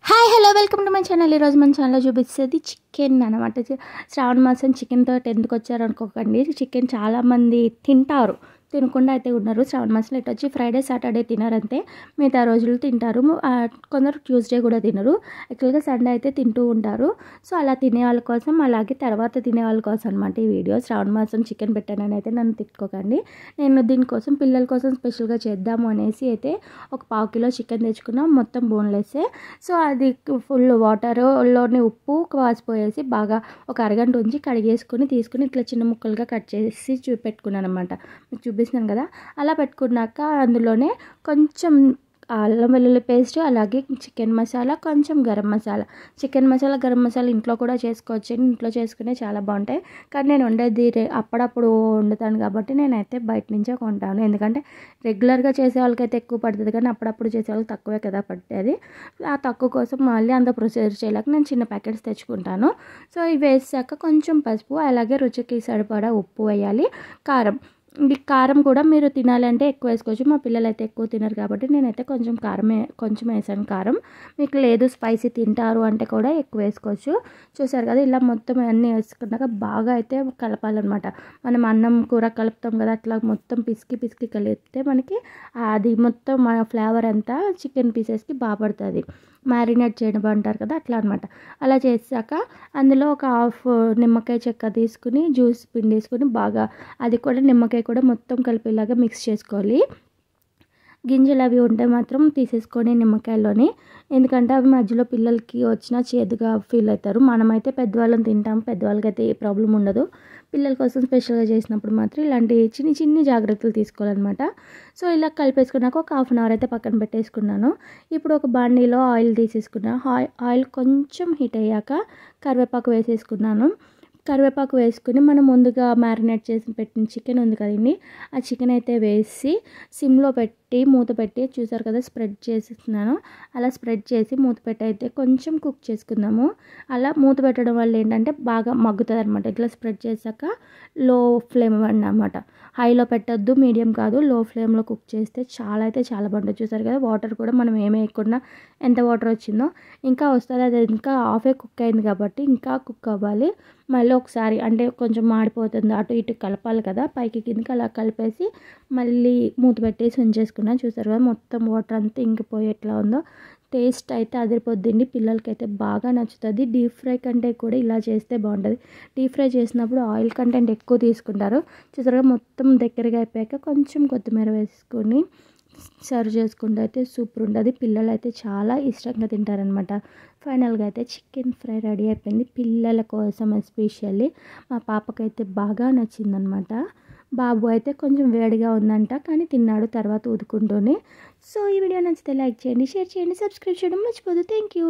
Hi hello welcome to my channel. ఈరోజు మన ఛానల్లో చూపిస్తుంది చికెన్ అనమాట. శ్రావణ మాసం చికెన్తో ఎందుకు వచ్చారు అనుకోకండి. చికెన్ చాలామంది తింటారు, తినకుండా అయితే ఉన్నారు. శ్రావణ మాసంలో ఇటు వచ్చి ఫ్రైడే సాటర్డే తినరంతే, మిగతా రోజులు తింటారు. కొందరు ట్యూస్డే కూడా తినరు, యాక్చువల్గా సండే అయితే తింటూ ఉంటారు. సో అలా తినే వాళ్ళ కోసం, అలాగే తర్వాత తినే వాళ్ళ కోసం అనమాట ఈ వీడియో. శ్రావణ మాసం చికెన్ పెట్టానని అయితే నన్ను తిట్టుకోకండి. నేను దీనికోసం పిల్లల కోసం స్పెషల్గా చేద్దాము అనేసి అయితే ఒక 1/2 కిలో చికెన్ తెచ్చుకున్నాం, మొత్తం బోన్లెస్సే. సో అది ఫుల్ వాటర్లోని ఉప్పు వాసిపోయేసి బాగా ఒక అరగంట ఉంచి కడిగేసుకొని తీసుకుని ఇట్లా చిన్న ముక్కలుగా కట్ చేసి పెట్టుకున్నాను అనమాట. మీకు చూపిస్తున్నాను కదా. అలా పెట్టుకున్నాక అందులోనే కొంచెం అల్లం వెల్లుల్లి పేస్ట్, అలాగే చికెన్ మసాలా, కొంచెం గరం మసాలా. చికెన్ మసాలా గరం మసాలా ఇంట్లో కూడా చేసుకోవచ్చు, ఇంట్లో చేసుకునే చాలా బాగుంటాయి. కానీ నేను వండేది అప్పుడప్పుడు వండుతాను కాబట్టి నేనైతే బయట నుంచే కొంటాను. ఎందుకంటే రెగ్యులర్గా చేసే వాళ్ళకైతే ఎక్కువ పడుతుంది, కానీ అప్పుడప్పుడు చేసే వాళ్ళకి తక్కువే కదా పట్టేది. ఆ తక్కువ కోసం మళ్ళీ అంత ప్రొసీజర్ చేయలేక నేను చిన్న ప్యాకెట్స్ తెచ్చుకుంటాను. సో ఇవి వేసాక కొంచెం పసుపు, అలాగే రుచికి సరిపడా ఉప్పు వేయాలి. కారం, ఈ కారం కూడా మీరు తినాలంటే ఎక్కువ వేసుకోవచ్చు. మా పిల్లలు అయితే ఎక్కువ తినరు కాబట్టి నేనైతే కొంచెం వేసాను కారం. మీకు లేదు స్పైసీ తింటారు అంటే కూడా ఎక్కువ వేసుకోవచ్చు. చూసారు కదా, ఇలా మొత్తం అన్నీ వేసుకున్నాక బాగా అయితే కలపాలన్నమాట. మనం అన్నం కూర కలుపుతాం కదా, అట్లా మొత్తం పిసికి కలిపితే మనకి అది మొత్తం మన ఫ్లేవర్ అంతా చికెన్ పీసెస్కి బాగా పడుతుంది. మ్యారినేట్ చేయడం అంటారు కదా, అట్లా అనమాట. అలా చేసాక అందులో ఒక 1/2 నిమ్మకాయ చెక్క తీసుకుని జ్యూస్ పిండేసుకుని బాగా అది కూడా నిమ్మకాయ కూడా మొత్తం కలిపేలాగా మిక్స్ చేసుకోవాలి. గింజలు అవి ఉంటే మాత్రం తీసేసుకొని నిమ్మకాయలోని, ఎందుకంటే అవి మధ్యలో పిల్లలకి వచ్చినా చేదుగా ఫీల్ అవుతారు. మనమైతే పెద్దవాళ్ళని తింటాం, పెద్దవాళ్ళకి అయితే ఏ ప్రాబ్లం ఉండదు. పిల్లల కోసం స్పెషల్గా చేసినప్పుడు మాత్రం ఇలాంటి చిన్ని జాగ్రత్తలు తీసుకోవాలన్నమాట. సో ఇలా కలిపేసుకున్నాక ఒక 1/2 అవర్ అయితే పక్కన పెట్టేసుకున్నాను. ఇప్పుడు ఒక బాండీలో ఆయిల్ తీసేసుకున్నాను. ఆయిల్ కొంచెం హీట్ అయ్యాక కరివేపాకు వేసేసుకున్నాను. కరివేపాకు వేసుకుని మనం ముందుగా మ్యారినేట్ చేసి పెట్టిన చికెన్ ఉంది కదండి, ఆ చికెన్ అయితే వేసి సిమ్లో పెట్టి మూత పెట్టి, చూసారు కదా స్ప్రెడ్ చేసేస్తున్నాను. అలా స్ప్రెడ్ చేసి మూత పెట్టి అయితే కొంచెం కుక్ చేసుకుందాము. అలా మూత పెట్టడం వల్ల ఏంటంటే బాగా మగ్గుతుంది అనమాట. ఇట్లా స్ప్రెడ్ చేశాక లో ఫ్లేమ్ అన్నమాట. హైలో పెట్టద్దు, మీడియం కాదు, లో ఫ్లేమ్లో కుక్ చేస్తే చాలా బాగుంటుంది. చూసారు కదా, వాటర్ కూడా మనం ఏమీ వేయకుండా ఎంత వాటర్ వచ్చిందో ఇంకా వస్తుంది. అది ఇంకా హాఫే కుక్ అయింది కాబట్టి ఇంకా కుక్ అవ్వాలి. మళ్ళీ ఒకసారి అంటే కొంచెం మాడిపోతుంది, అటు ఇటు కలపాలి కదా, పైకి కిందకి అలా కలిపేసి మళ్ళీ మూత పెట్టేసి ఉంచేసుకున్నాను. చూసారు కదా మొత్తం వాటర్ అంతా ఇంకిపోయి ఎట్లా ఉందో. టేస్ట్ అయితే అదిరిపోద్దండి, పిల్లలకైతే బాగా నచ్చుతుంది. డీప్ ఫ్రై కంటే కూడా ఇలా చేస్తే బాగుంటుంది. డీప్ ఫ్రై చేసినప్పుడు ఆయిల్ కంటెంట్ ఎక్కువ తీసుకుంటారు. చూసారుగా మొత్తం దగ్గరగా అయిపోయాక కొంచెం కొత్తిమీర వేసుకొని సర్వ్ చేసుకుంటే అయితే సూపర్ ఉంటుంది. పిల్లలు అయితే చాలా ఇష్టంగా తింటారనమాట. ఫైనల్గా అయితే చికెన్ ఫ్రై రెడీ అయిపోయింది, పిల్లల కోసం ఎస్పెషల్లీ. మా పాపకైతే బాగా నచ్చిందనమాట. బాబు అయితే కొంచెం వేడిగా ఉందంట, కానీ తిన్నాడు తర్వాత ఊదుకుంటూనే. సో ఈ వీడియో నచ్చితే లైక్ చేయండి, షేర్ చేయండి, సబ్స్క్రైబ్ చేయడం మర్చిపోదు. Thank you.